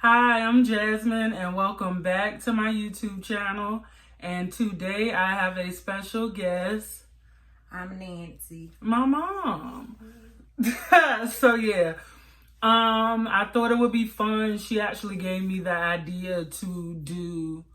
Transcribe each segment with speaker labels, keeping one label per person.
Speaker 1: Hi, I'm Jasmine and welcome back to my YouTube channel. And today I have a special guest.
Speaker 2: I'm Nancy.
Speaker 1: My mom. So yeah, I thought it would be fun. She actually gave me the idea to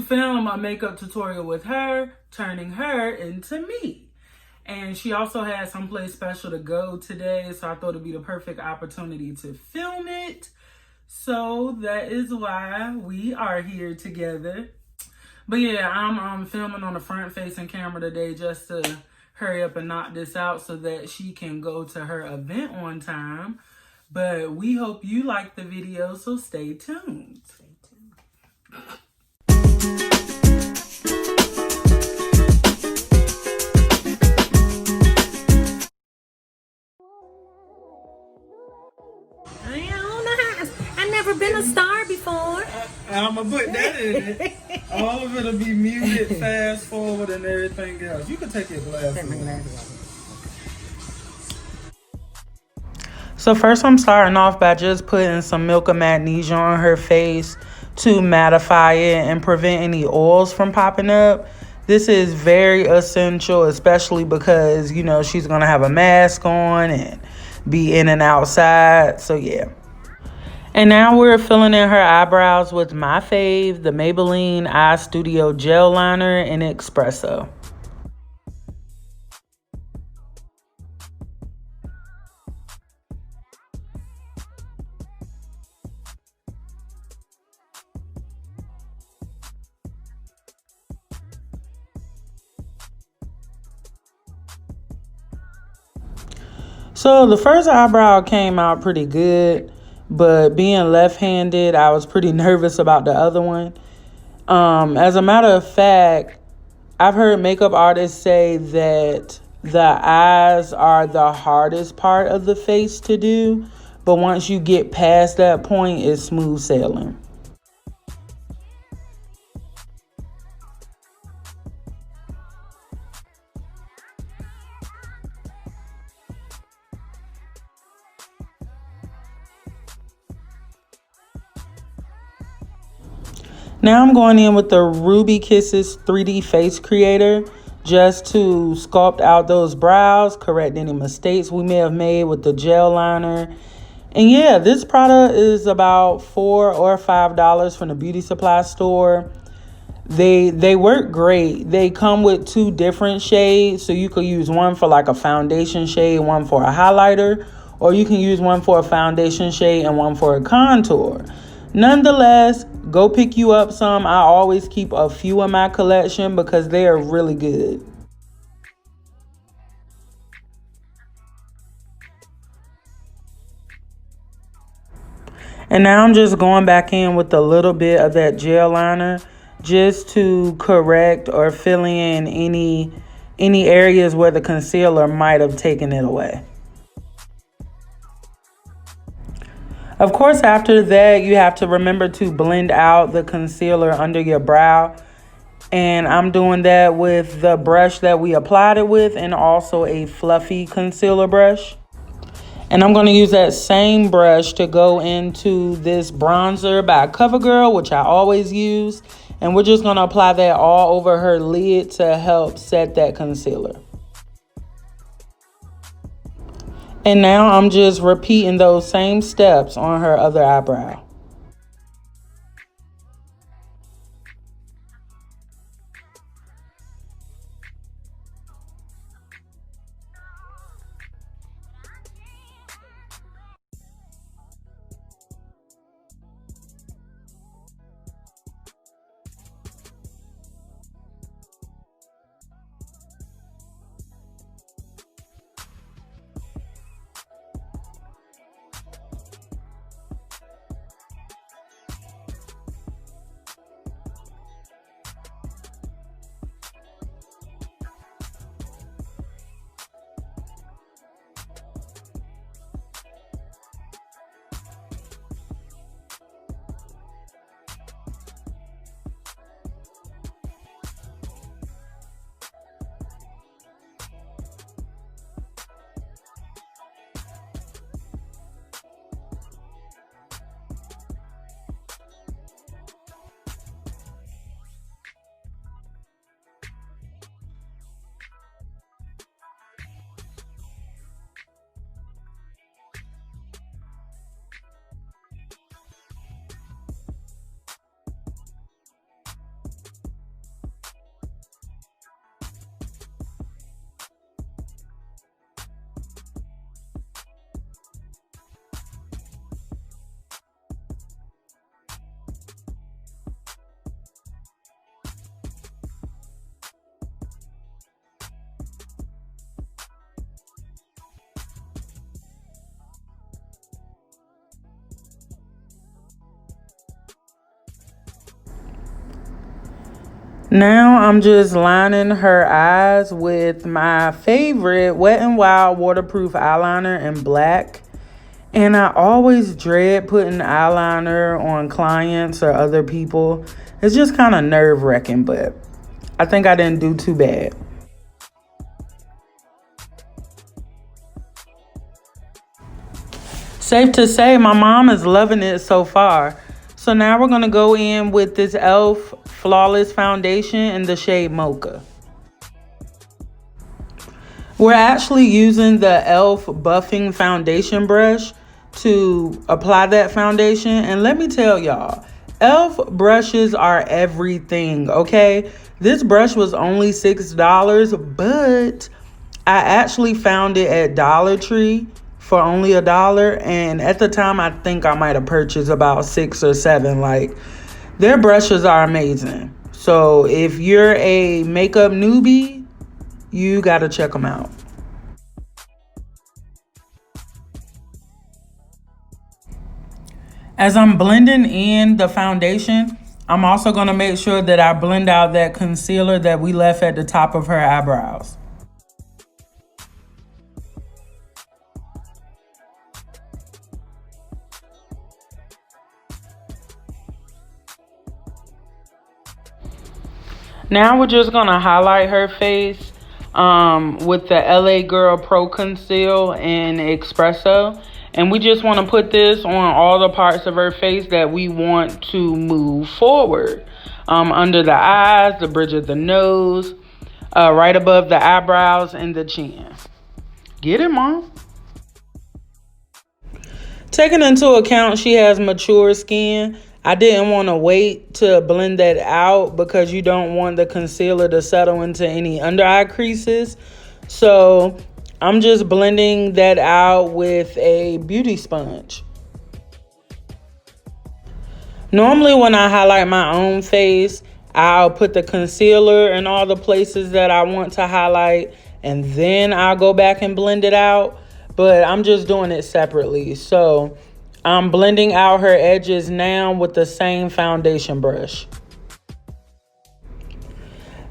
Speaker 1: film a makeup tutorial with her, turning her into me. And she also had someplace special to go today, so I thought it'd be the perfect opportunity to film it. So that is why we are here together. But yeah, I'm filming on the front facing camera today just to hurry up and knock this out so that she can go to her event on time. But we hope you like the video, so stay tuned.
Speaker 2: I never been a star before.
Speaker 1: I'm gonna put that in it. All of it'll be muted, fast forward, and everything else. You can take your glasses off. So first I'm starting off by just putting some milk of magnesia on her face to mattify it and prevent any oils from popping up. This is very essential, especially because, she's going to have a mask on and be in and outside. So yeah. And now we're filling in her eyebrows with my fave, the Maybelline Eye Studio Gel Liner in Espresso. So the first eyebrow came out pretty good, but being left-handed, I was pretty nervous about the other one. As a matter of fact, I've heard makeup artists say that the eyes are the hardest part of the face to do, but once you get past that point, it's smooth sailing. Now I'm going in with the Ruby Kisses 3D Face Creator just to sculpt out those brows, correct any mistakes we may have made with the gel liner. And yeah, this product is about $4 or $5 from the beauty supply store. They work great. They come with two different shades, so you could use one for like a foundation shade, one for a highlighter, or you can use one for a foundation shade and one for a contour. Nonetheless, go pick you up some. I always keep a few in my collection because they are really good. And now I'm just going back in with a little bit of that gel liner just to correct or fill in any areas where the concealer might have taken it away. Of course, after that, you have to remember to blend out the concealer under your brow. And I'm doing that with the brush that we applied it with and also a fluffy concealer brush. And I'm going to use that same brush to go into this bronzer by CoverGirl, which I always use. And we're just going to apply that all over her lid to help set that concealer. And now I'm just repeating those same steps on her other eyebrow. Now I'm just lining her eyes with my favorite Wet n Wild waterproof eyeliner in black. And I always dread putting eyeliner on clients or other people. It's just kind of nerve wracking, but I think I didn't do too bad. Safe to say, my mom is loving it so far. So now we're going to go in with this e.l.f. Flawless Foundation in the shade Mocha. We're actually using the e.l.f. buffing foundation brush to apply that foundation. And let me tell y'all, e.l.f. brushes are everything, okay? This brush was only $6, but I actually found it at Dollar Tree for only $1. And at the time, I think I might have purchased about 6 or 7. Like, their brushes are amazing. So if you're a makeup newbie, you gotta check them out. As I'm blending in the foundation, I'm also gonna make sure that I blend out that concealer that we left at the top of her eyebrows. Now we're just gonna highlight her face with the LA Girl Pro Conceal in Espresso. And we just want to put this on all the parts of her face that we want to move forward. Under the eyes, the bridge of the nose, right above the eyebrows, and the chin. Get it, Mom? Taking into account she has mature skin, I didn't want to wait to blend that out because you don't want the concealer to settle into any under eye creases. So I'm just blending that out with a beauty sponge. Normally when I highlight my own face, I'll put the concealer in all the places that I want to highlight, and then I'll go back and blend it out. But I'm just doing it separately. So I'm blending out her edges now with the same foundation brush.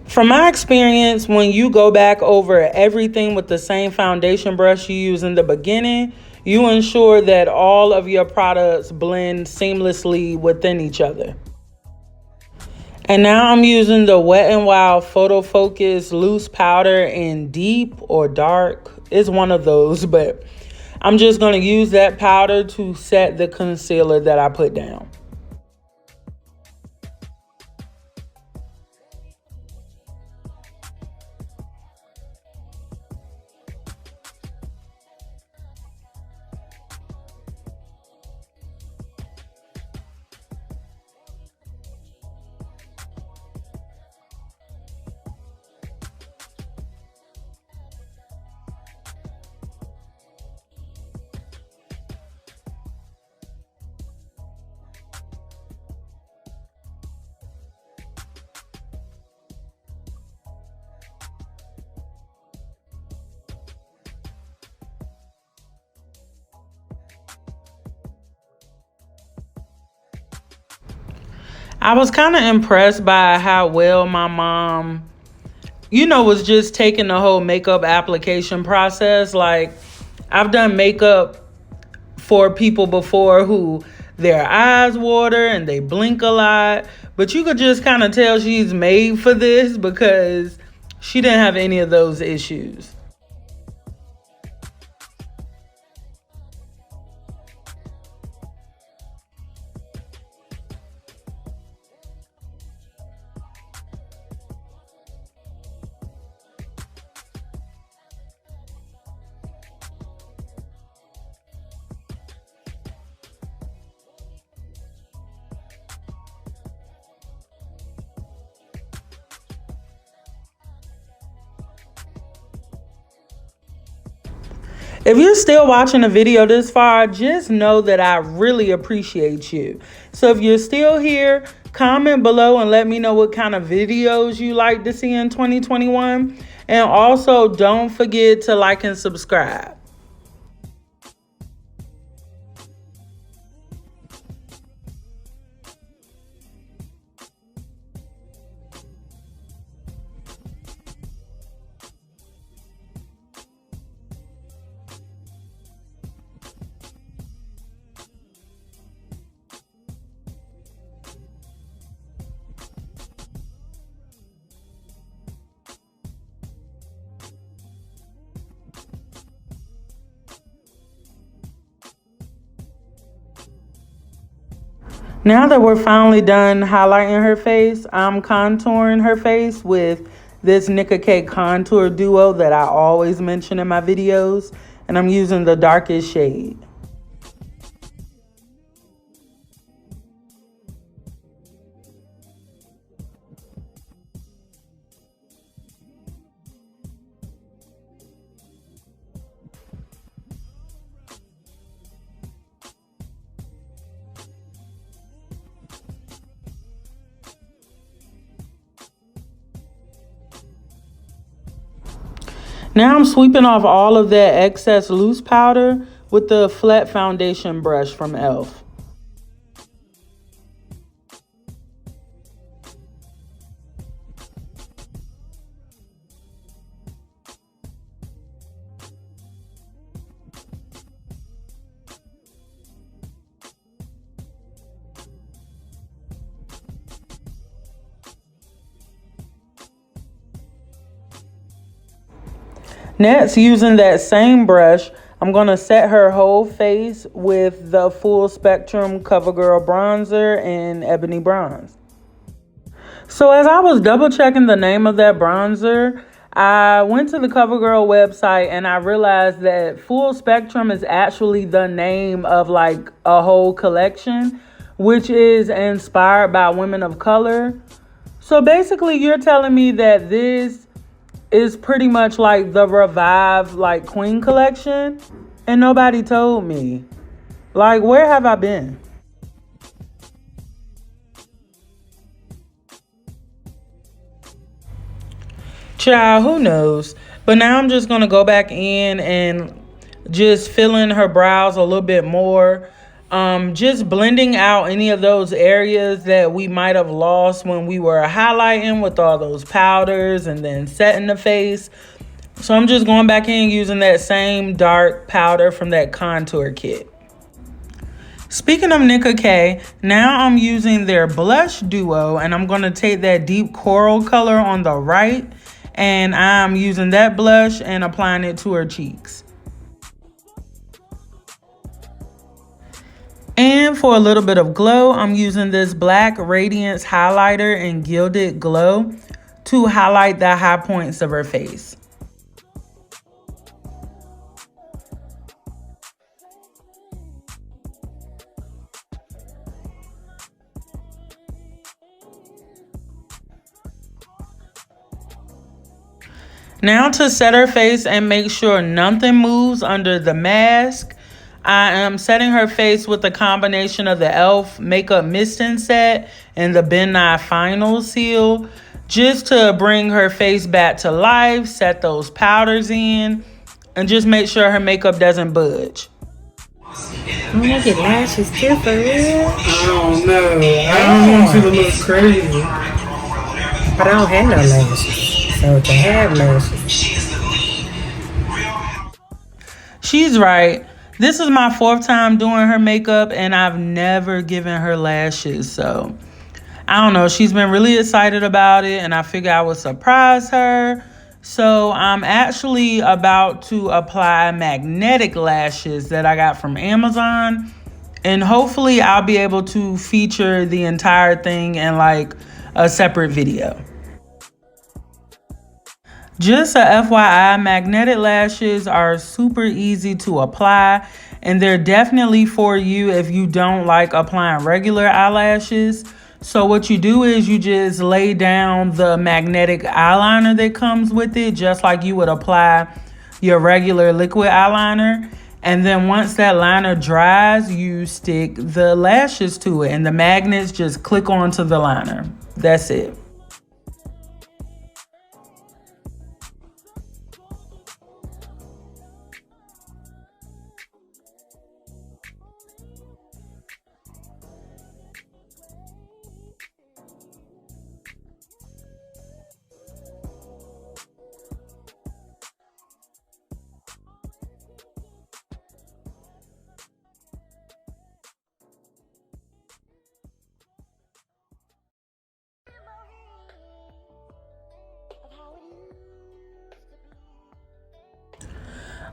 Speaker 1: From my experience, when you go back over everything with the same foundation brush you use in the beginning, you ensure that all of your products blend seamlessly within each other. And now I'm using the Wet n Wild Photo Focus Loose Powder in deep or dark. It's one of those, but I'm just going to use that powder to set the concealer that I put down. I was kind of impressed by how well my mom, was just taking the whole makeup application process. Like, I've done makeup for people before who their eyes water and they blink a lot, but you could just kind of tell she's made for this because she didn't have any of those issues. If you're still watching the video this far, just know that I really appreciate you. So if you're still here, comment below and let me know what kind of videos you like to see in 2021. And also, don't forget to like and subscribe. Now that we're finally done highlighting her face, I'm contouring her face with this Nicka K contour duo that I always mention in my videos, and I'm using the darkest shade. Now I'm sweeping off all of that excess loose powder with the flat foundation brush from e.l.f. Next, using that same brush, I'm going to set her whole face with the Full Spectrum CoverGirl Bronzer in Ebony Bronze. So as I was double checking the name of that bronzer, I went to the CoverGirl website and I realized that Full Spectrum is actually the name of like a whole collection, which is inspired by women of color. So basically you're telling me that this is pretty much like the Revive like Queen collection, and nobody told me. Like, where have I been? Child, who knows? But now I'm just gonna go back in and just fill in her brows a little bit more. Just blending out any of those areas that we might have lost when we were highlighting with all those powders and then setting the face. So I'm just going back in using that same dark powder from that contour kit. Speaking of Nicka K, now I'm using their blush duo, and I'm going to take that deep coral color on the right, and I'm using that blush and applying it to her cheeks. And for a little bit of glow, I'm using this Black Radiance highlighter in Gilded Glow to highlight the high points of her face. Now to set her face and make sure nothing moves under the mask, I am setting her face with a combination of the e.l.f. Makeup Misting Set and the Ben Nye Final Seal, just to bring her face back to life, set those powders in, and just make sure her makeup doesn't budge.
Speaker 2: I'm gonna get lashes too, for real.
Speaker 1: I don't know. I don't want you to look crazy.
Speaker 2: But I don't have no lashes. So to have lashes.
Speaker 1: She's right. This is my 4th time doing her makeup, and I've never given her lashes. So I don't know. She's been really excited about it, and I figured I would surprise her. So I'm actually about to apply magnetic lashes that I got from Amazon. And hopefully I'll be able to feature the entire thing in like a separate video. Just a FYI, magnetic lashes are super easy to apply, and they're definitely for you if you don't like applying regular eyelashes. So what you do is you just lay down the magnetic eyeliner that comes with it, just like you would apply your regular liquid eyeliner. And then once that liner dries, you stick the lashes to it, and the magnets just click onto the liner. That's it.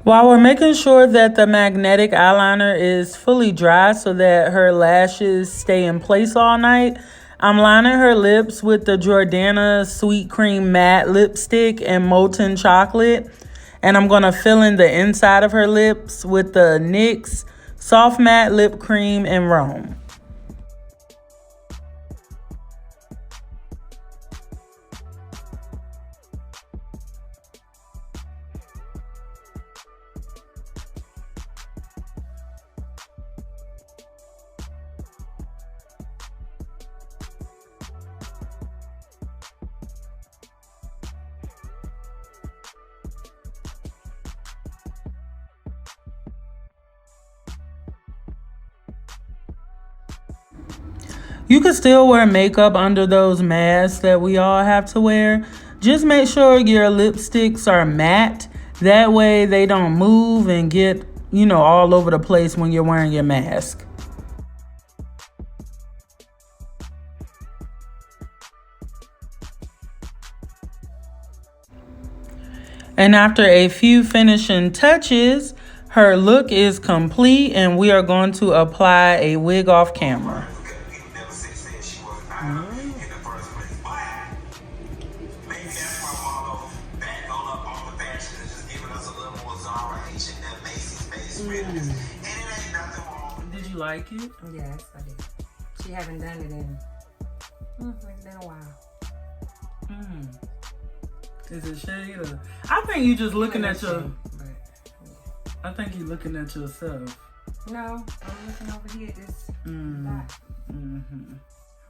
Speaker 1: While we're making sure that the magnetic eyeliner is fully dry so that her lashes stay in place all night, I'm lining her lips with the Jordana Sweet Cream Matte Lipstick and Molten Chocolate. And I'm going to fill in the inside of her lips with the NYX Soft Matte Lip Cream and Rome. You can still wear makeup under those masks that we all have to wear. Just make sure your lipsticks are matte. That way they don't move and get, all over the place when you're wearing your mask. And after a few finishing touches, her look is complete and we are going to apply a wig off camera. Did you like it?
Speaker 2: Yes, I did. She haven't done it in it's been a while.
Speaker 1: Is it shade or? I think you just looking at your.
Speaker 2: Shade, but, yeah.
Speaker 1: I think you looking at yourself.
Speaker 2: No, I'm looking over here at this dot.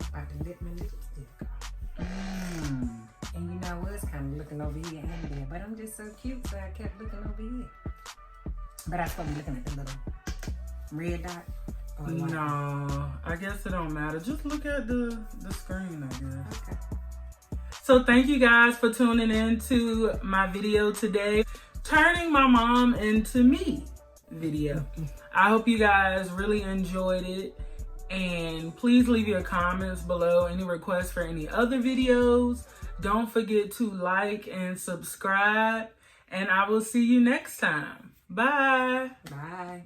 Speaker 2: About to lick my lipstick off. And I was kind of looking over here and there, but I'm just so cute, so I kept looking over here. But I supposed to be looking at the little red dot.
Speaker 1: No, I guess it don't matter. Just look at the screen, I guess.
Speaker 2: Okay.
Speaker 1: So thank you guys for tuning in to my video today, Turning My Mom Into Me video. I hope you guys really enjoyed it. And please leave your comments below, any requests for any other videos. Don't forget to like and subscribe. And I will see you next time. Bye.
Speaker 2: Bye.